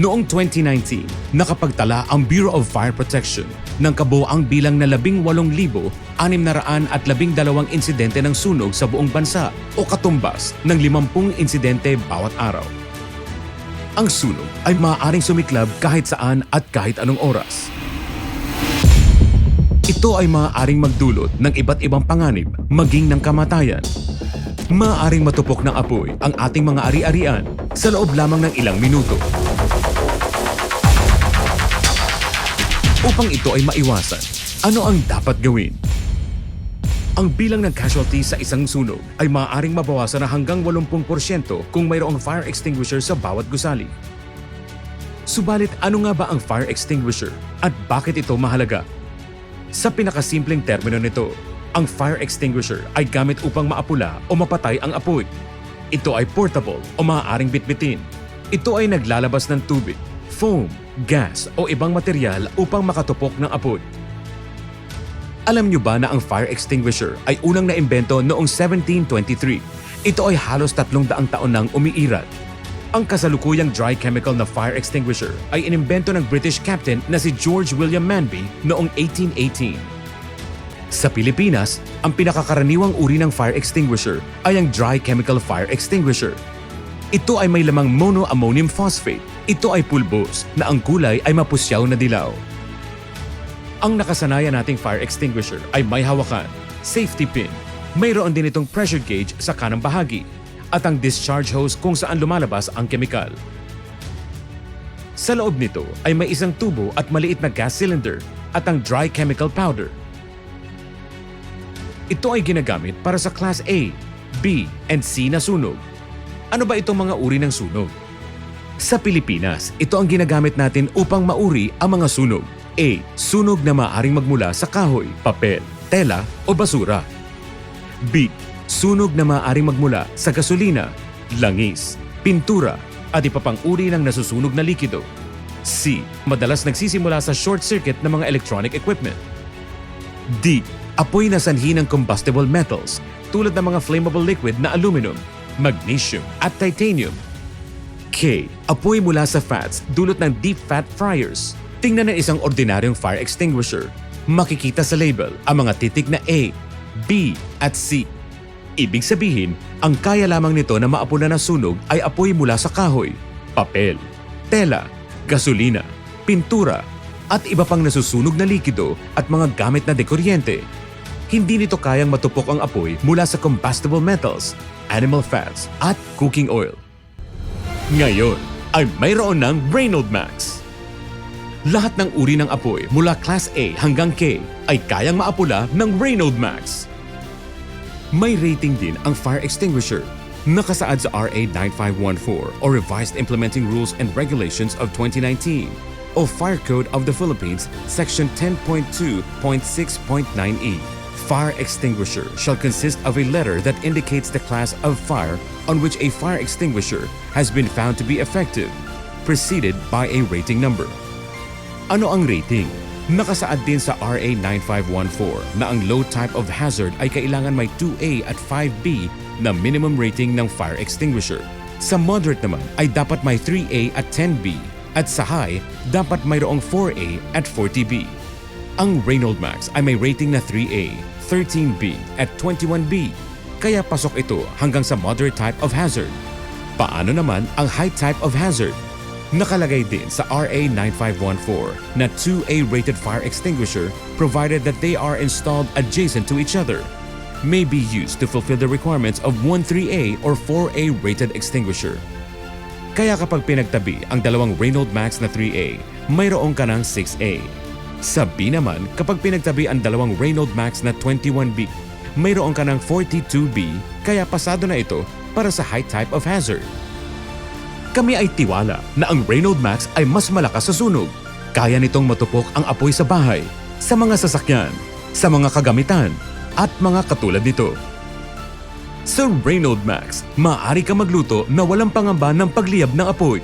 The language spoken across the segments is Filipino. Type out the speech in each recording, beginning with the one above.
Noong 2019, nakapagtala ang Bureau of Fire Protection ng kabuoang bilang na 18,612 insidente ng sunog sa buong bansa o katumbas ng 50 insidente bawat araw. Ang sunog ay maaaring sumiklab kahit saan at kahit anong oras. Ito ay maaaring magdulot ng iba't ibang panganib maging ng kamatayan. Maaaring matupok ng apoy ang ating mga ari-arian sa loob lamang ng ilang minuto. Upang ito ay maiwasan, ano ang dapat gawin? Ang bilang ng casualty sa isang sunog ay maaaring mabawasan na hanggang 80% kung mayroong fire extinguisher sa bawat gusali. Subalit ano nga ba ang fire extinguisher at bakit ito mahalaga? Sa pinakasimpleng termino nito, ang fire extinguisher ay gamit upang maapula o mapatay ang apoy. Ito ay portable o maaaring bitbitin. Ito ay naglalabas ng tubig, foam, gas o ibang material upang makatupok ng apoy. Alam niyo ba na ang fire extinguisher ay unang naimbento noong 1723? Ito ay halos 300 taon nang umiiral. Ang kasalukuyang dry chemical na fire extinguisher ay inimbento ng British captain na si George William Manby noong 1818. Sa Pilipinas, ang pinakakaraniwang uri ng fire extinguisher ay ang dry chemical fire extinguisher. Ito ay may lamang monoammonium phosphate. Ito ay pulbos na ang kulay ay mapusyaw na dilaw. Ang nakasanayan nating fire extinguisher ay may hawakan, safety pin, mayroon din itong pressure gauge sa kanang bahagi, at ang discharge hose kung saan lumalabas ang kemikal. Sa loob nito ay may isang tubo at maliit na gas cylinder at ang dry chemical powder. Ito ay ginagamit para sa Class A, B, and C na sunog. Ano ba itong mga uri ng sunog? Sa Pilipinas, ito ang ginagamit natin upang mauri ang mga sunog. A. Sunog na maaaring magmula sa kahoy, papel, tela o basura. B. Sunog na maaaring magmula sa gasolina, langis, pintura at iba pang uri ng nasusunog na likido. C. Madalas nagsisimula sa short circuit ng mga electronic equipment. D. Apoy na sanhi ng combustible metals tulad ng mga flammable liquid na aluminum, magnesium at titanium. K. Apoy mula sa fats dulot ng deep fat fryers. Tingnan ng isang ordinaryong fire extinguisher. Makikita sa label ang mga titik na A, B at C. Ibig sabihin, ang kaya lamang nito na maapula na sunog ay apoy mula sa kahoy, papel, tela, gasolina, pintura at iba pang nasusunog na likido at mga gamit na dekuryente. Hindi nito kayang matupok ang apoy mula sa combustible metals, animal fats at cooking oil. Ngayon ay mayroon ng Reynolds Max. Lahat ng uri ng apoy mula Class A hanggang K ay kayang maapula ng Reynolds Max. May rating din ang fire extinguisher. Nakasaad sa RA 9514 o Revised Implementing Rules and Regulations of 2019 o Fire Code of the Philippines Section 10.2.6.9e. Fire extinguisher shall consist of a letter that indicates the class of fire on which a fire extinguisher has been found to be effective, preceded by a rating number. Ano ang rating? Nakasaad din sa RA 9514 na ang low type of hazard ay kailangan may 2A at 5B na minimum rating ng fire extinguisher. Sa moderate naman ay dapat may 3A at 10B at sa high dapat mayroong 4A at 40B. Ang Reynolds Max ay may rating na 3A, 13B at 21B, kaya pasok ito hanggang sa moderate type of hazard. Paano naman ang high type of hazard? Nakalagay din sa RA 9514 na 2A rated fire extinguisher provided that they are installed adjacent to each other may be used to fulfill the requirements of 1 3A or 4A rated extinguisher. Kaya kapag pinagtabi ang dalawang Reynolds Max na 3A, mayroong ka ng 6A. Sa B naman, kapag pinagtabi ang dalawang Reynolds Max na 21B, mayroon ka ng 42B, kaya pasado na ito para sa high type of hazard. Kami ay tiwala na ang Reynolds Max ay mas malakas sa sunog. Kaya nitong matupok ang apoy sa bahay, sa mga sasakyan, sa mga kagamitan, at mga katulad nito. Sa Reynolds Max, maaari ka magluto na walang pangamba ng pagliyab ng apoy.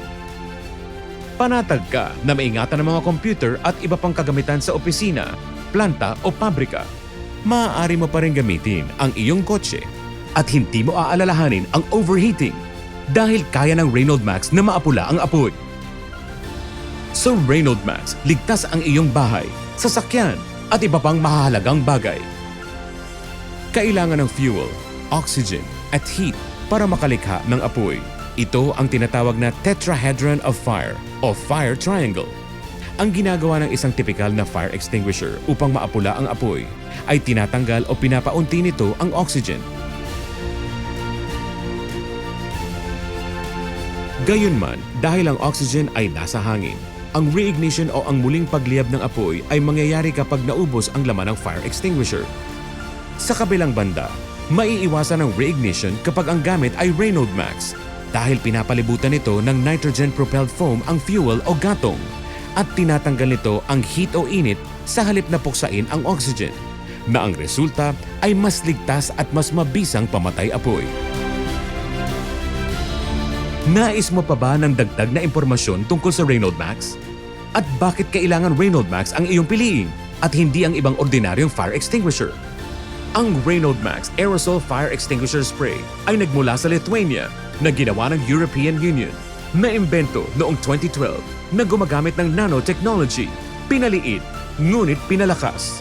Panatag ka na maingatan ng mga computer at iba pang kagamitan sa opisina, planta o pabrika. Maaari mo pa rin gamitin ang iyong kotse at hindi mo aalalahanin ang overheating dahil kaya ng Reynolds Max na maapula ang apoy. So Reynolds Max, ligtas ang iyong bahay, sasakyan at iba pang mahahalagang bagay. Kailangan ng fuel, oxygen at heat para makalikha ng apoy. Ito ang tinatawag na tetrahedron of fire o fire triangle. Ang ginagawa ng isang tipikal na fire extinguisher upang maapula ang apoy ay tinatanggal o pinapaunti nito ang oxygen. Gayunman, dahil ang oxygen ay nasa hangin, ang reignition o ang muling pagliyab ng apoy ay mangyayari kapag naubos ang laman ng fire extinguisher. Sa kabilang banda, maiiwasan ang reignition kapag ang gamit ay Reynolds Max dahil pinapalibutan nito ng nitrogen-propelled foam ang fuel o gatong at tinatanggal nito ang heat o init sa halip na puksain ang oxygen, na ang resulta ay mas ligtas at mas mabisang pamatay apoy. Nais mo pa ba ng dagdag na impormasyon tungkol sa Reynolds Max? At bakit kailangan Reynolds Max ang iyong piliin at hindi ang ibang ordinaryong fire extinguisher? Ang Reynolds Max Aerosol Fire Extinguisher Spray ay nagmula sa Lithuania na ginawa ng European Union. Naimbento noong 2012 na gumagamit ng nanotechnology, pinaliit, ngunit pinalakas.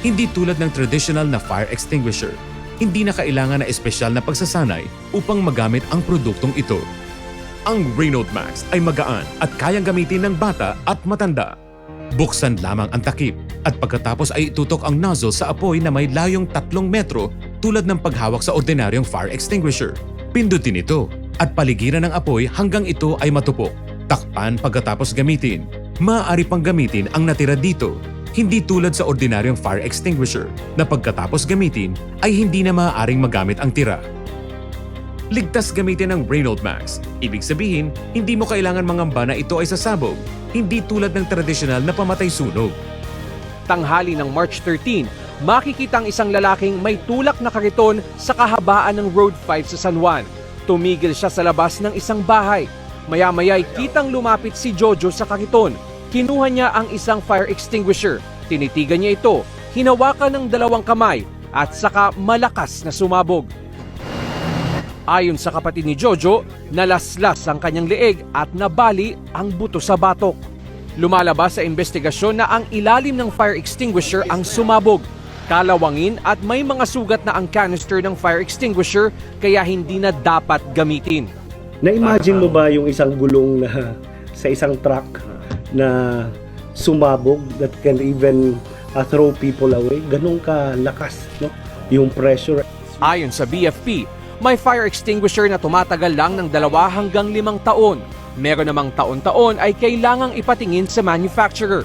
Hindi tulad ng traditional na fire extinguisher, hindi na kailangan na espesyal na pagsasanay upang magamit ang produktong ito. Ang Reynolds Max ay magaan at kayang gamitin ng bata at matanda. Buksan lamang ang takip at pagkatapos ay itutok ang nozzle sa apoy na may layong 3 metro tulad ng paghawak sa ordinaryong fire extinguisher. Pindutin ito at paligiran ng apoy hanggang ito ay matupok. Takpan pagkatapos gamitin. Maaari pang gamitin ang natira dito. Hindi tulad sa ordinaryong fire extinguisher na pagkatapos gamitin ay hindi na maaaring magamit ang tira. Ligtas gamitin ang Reynolds Max. Ibig sabihin, hindi mo kailangan mangamba na ito ay sasabog. Hindi tulad ng tradisyonal na pamatay sunog. Tanghali ng March 13, makikita ang isang lalaking may tulak na kariton sa kahabaan ng Road 5 sa San Juan. Tumigil siya sa labas ng isang bahay. Maya-maya'y kitang lumapit si Jojo sa kariton. Kinuha niya ang isang fire extinguisher. Tinitigan niya ito, hinawakan ng 2 kamay at saka malakas na sumabog. Ayon sa kapatid ni Jojo, nalaslas ang kanyang leeg at nabali ang buto sa batok. Lumalabas sa investigasyon na ang ilalim ng fire extinguisher ang sumabog, kalawangin at may mga sugat na ang canister ng fire extinguisher kaya hindi na dapat gamitin. Na-imagine mo ba yung isang gulong na sa isang truck na sumabog that can even throw people away? Ganun ka lakas, no? Yung pressure. Ayon sa BFP, may fire extinguisher na tumatagal lang ng 2 hanggang 5 taon. Meron namang taon-taon ay kailangang ipatingin sa manufacturer.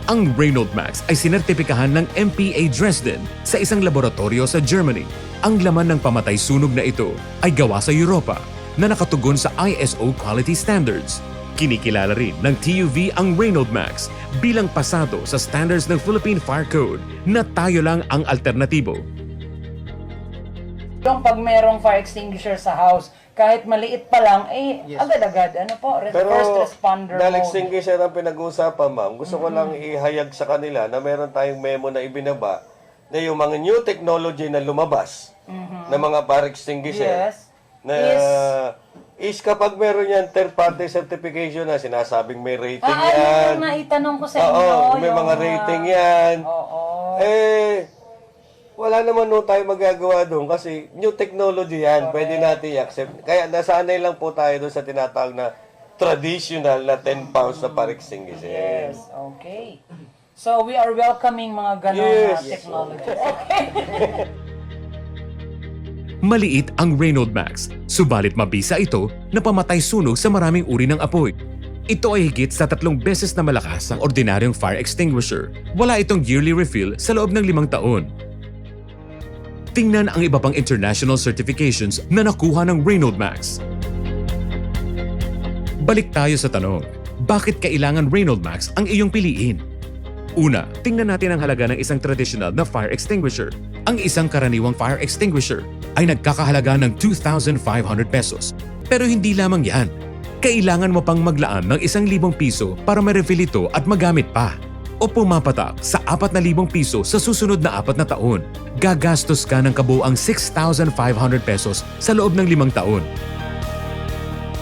Ang Reynolds Max ay sinertipikahan ng MPA Dresden sa isang laboratorio sa Germany. Ang laman ng pamatay sunog na ito ay gawa sa Europa na nakatugon sa ISO quality standards. Kinikilala rin ng TÜV ang Reynolds Max bilang pasado sa standards ng Philippine Fire Code na tayo lang ang alternatibo. Yung pag merong fire extinguisher sa house, kahit maliit pa lang, agad-agad, first responder dahil mode. extinguisher ang pinag-uusapan, ma'am, gusto ko lang ihayag sa kanila na meron tayong memo na ibinaba na yung mga new technology na lumabas na mga fire extinguisher Yes. na is kapag meron yan third-party certification na sinasabing may rating yan. Ano na itanong ko sa inyo? Oo, may yung mga rating yan. Oo. Wala naman tayo magagawa doon kasi new technology yan. Pwede natin i-accept. Kaya nasanay lang po tayo doon sa tinatawag na traditional na 10 pounds na fire extinguisher. Yes, okay. So, we are welcoming mga ganon na technology. Okay. Maliit ang Reynolds Max, subalit mabisa ito na pamatay sunog sa maraming uri ng apoy. Ito ay higit sa 3 beses na malakas ang ordinaryong fire extinguisher. Wala itong yearly refill sa loob ng 5 taon. Tingnan ang iba pang international certifications na nakuha ng Reynolds Max. Balik tayo sa tanong, bakit kailangan Reynolds Max ang iyong piliin? Una, tingnan natin ang halaga ng isang traditional na fire extinguisher. Ang isang karaniwang fire extinguisher ay nagkakahalaga ng 2,500 pesos. Pero hindi lamang yan. Kailangan mo pang maglaan ng 1,000 piso para ma-refill ito at magamit pa. O pumapatak sa 4,000 piso sa susunod na 4 na taon. Gagastos ka ng kabuuang 6,500 pesos sa loob ng 5 taon.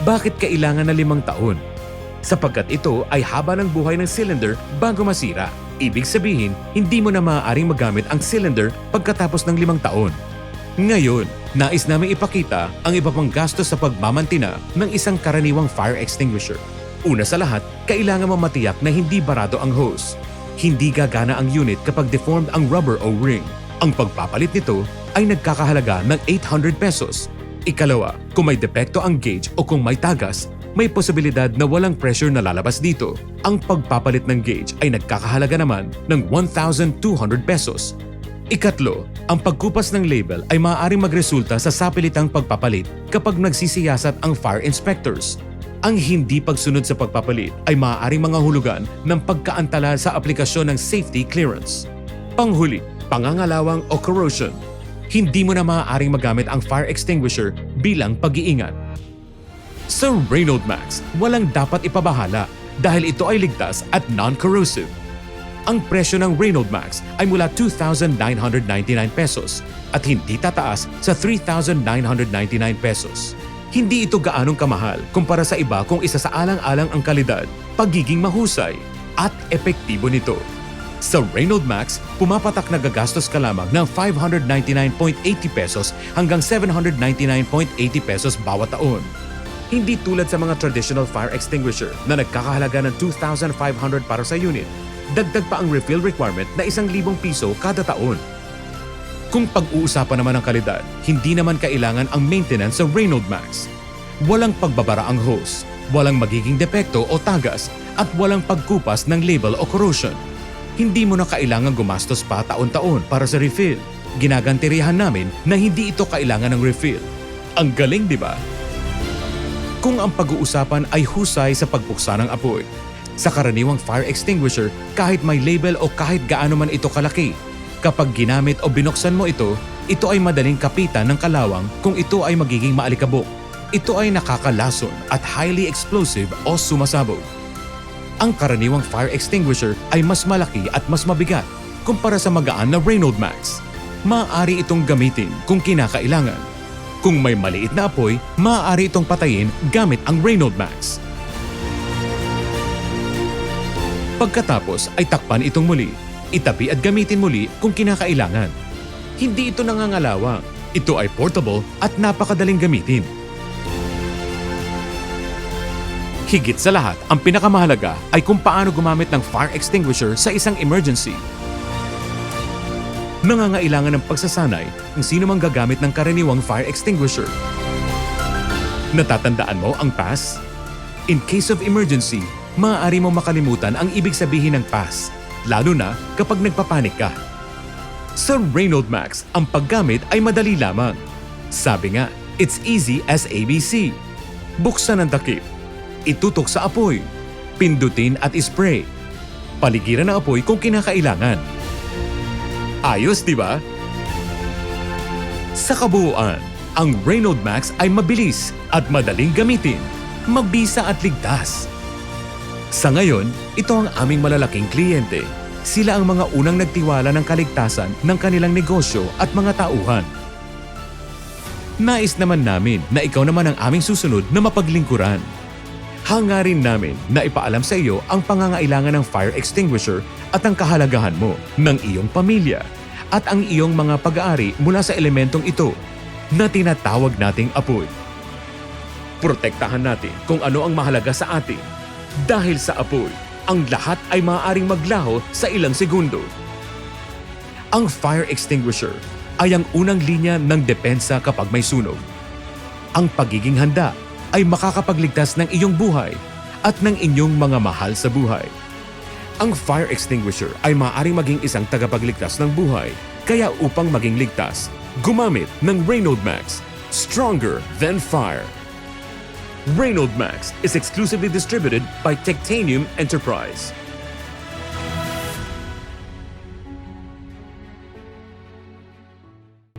Bakit kailangan na 5 taon? sapagkat ito ay haba ng buhay ng cylinder bago masira. Ibig sabihin, hindi mo na maaaring magamit ang cylinder pagkatapos ng 5 taon. Ngayon, nais namin ipakita ang iba pang gastos sa pagmamantina ng isang karaniwang fire extinguisher. Una sa lahat, kailangan mo matiyak na hindi barado ang hose. Hindi gagana ang unit kapag deformed ang rubber o ring. Ang pagpapalit nito ay nagkakahalaga ng 800 pesos. Ikalawa, kung may depekto ang gauge o kung may tagas, may posibilidad na walang pressure na lalabas dito. Ang pagpapalit ng gauge ay nagkakahalaga naman ng 1,200 pesos. Ikatlo, ang pagkupas ng label ay maaaring magresulta sa sapilitang pagpapalit kapag nagsisiyasat ang fire inspectors. Ang hindi pagsunod sa pagpapalit ay maaaring mangahulugan ng pagkaantala sa aplikasyon ng safety clearance. Panghuli, pangangalawang o corrosion. Hindi mo na maaaring magamit ang fire extinguisher bilang pag-iingat. Sa Reynolds Max, walang dapat ipabahala dahil ito ay ligtas at non-corrosive. Ang presyo ng Reynolds Max ay mula 2,999 pesos at hindi tataas sa 3,999 pesos. Hindi ito gaanong kamahal kumpara sa iba kung isa sa alang-alang ang kalidad, pagiging mahusay, at epektibo nito. Sa Reynolds Max, pumapatak na gagastos ka lamang ng 599.80 pesos hanggang 799.80 pesos bawat taon. Hindi tulad sa mga traditional fire extinguisher na nagkakahalaga ng 2,500 para sa unit. Dagdag pa ang refill requirement na 1,000 piso kada taon. Kung pag-uusapan naman ang kalidad, hindi naman kailangan ang maintenance sa Reynolds Max. Walang pagbabara ang hose, walang magiging depekto o tagas, at walang pagkupas ng label o corrosion. Hindi mo na kailangan gumastos pa taon-taon para sa refill. Ginagantirihan namin na hindi ito kailangan ng refill. Ang galing, di ba? Kung ang pag-uusapan ay husay sa pagpuksa ng apoy, sa karaniwang fire extinguisher, kahit may label o kahit gaano man ito kalaki, kapag ginamit o binuksan mo ito ay madaling kapitan ng kalawang kung ito ay magiging maalikabok. Ito ay nakakalason at highly explosive o sumasabog. Ang karaniwang fire extinguisher ay mas malaki at mas mabigat kumpara sa magaan na Reynolds Max. Maaari itong gamitin kung kinakailangan. Kung may maliit na apoy, maaari itong patayin gamit ang Reynolds Max. Pagkatapos ay takpan itong muli, itabi at gamitin muli kung kinakailangan. Hindi ito nangangalawang, ito ay portable at napakadaling gamitin. Higit sa lahat, ang pinakamahalaga ay kung paano gumamit ng fire extinguisher sa isang emergency. Nangangailangan ng pagsasanay kung sino mang gagamit ng karaniwang fire extinguisher. Natatandaan mo ang PAS? In case of emergency, maaari mo makalimutan ang ibig sabihin ng PAS, lalo na kapag nagpapanik ka. Sa Reynolds Max, ang paggamit ay madali lamang. Sabi nga, it's easy as ABC. Buksan ang takip, itutok sa apoy, pindutin at ispray. Paligiran ng apoy kung kinakailangan. Ayos, di ba? Sa kabuuan, ang Reynolds Max ay mabilis at madaling gamitin, mabisa at ligtas. Sa ngayon, ito ang aming malalaking kliyente. Sila ang mga unang nagtiwala ng kaligtasan ng kanilang negosyo at mga tauhan. Nais naman namin na ikaw naman ang aming susunod na mapaglingkuran. Hangarin namin na ipaalam sa iyo ang pangangailangan ng fire extinguisher at ang kahalagahan mo ng iyong pamilya at ang iyong mga pag-aari mula sa elementong ito na tinatawag nating apoy. Protektahan natin kung ano ang mahalaga sa atin. Dahil sa apoy, ang lahat ay maaaring maglaho sa ilang segundo. Ang fire extinguisher ay ang unang linya ng depensa kapag may sunog. Ang pagiging handa ay makakapagligtas ng iyong buhay at ng inyong mga mahal sa buhay. Ang fire extinguisher ay maaaring maging isang tagapagligtas ng buhay, kaya upang maging ligtas, gumamit ng Reynolds Max, stronger than fire. Reynolds Max is exclusively distributed by Titanium Enterprise.